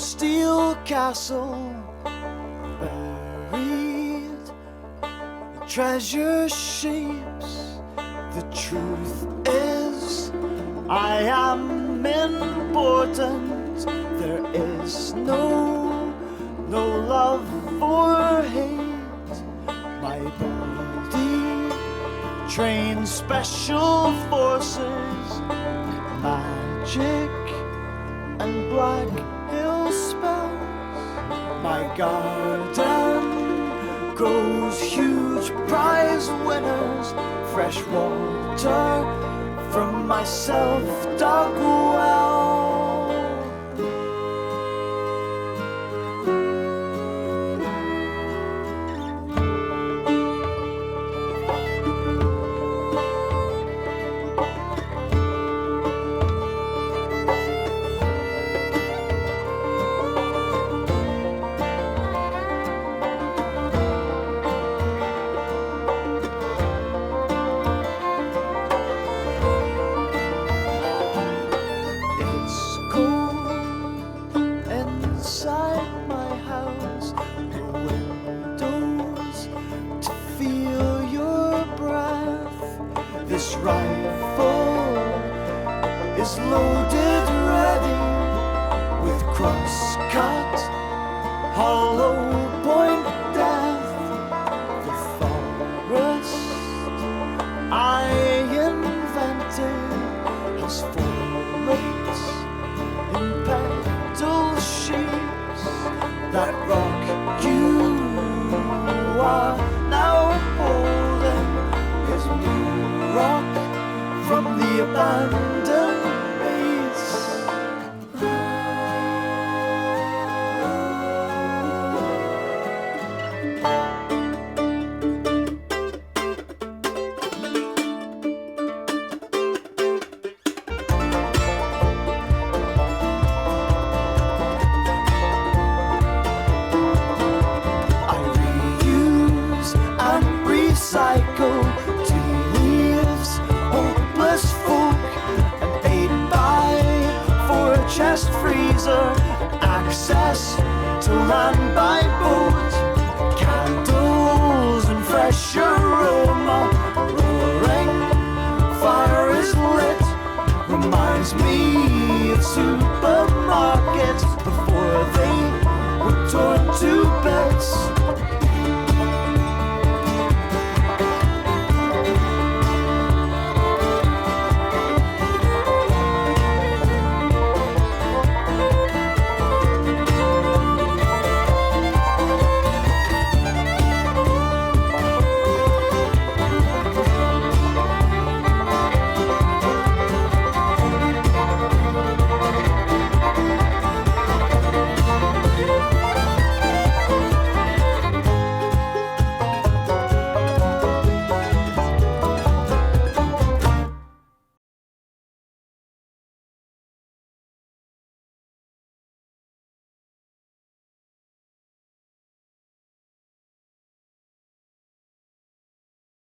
steel castle, buried treasure shapes. The truth is, I am important. There is no love or hate. My body trained special forces, magic and black hill spells. My garden grows huge prize winners, fresh water from my self-dug well. Inside my house, the windows to feel your breath. This rifle is loaded ready with cross-cut, hollow point death. The forest I invented has 4 lakes in petal shapes that rock you are now holding is new rock from the abandoned base. Recycle tea leaves, hopeless folk, an 8x4 chest freezer, access to land by boat, candles and fresh aroma, roaring fire is lit, reminds me of supermarkets before they were torn to bits.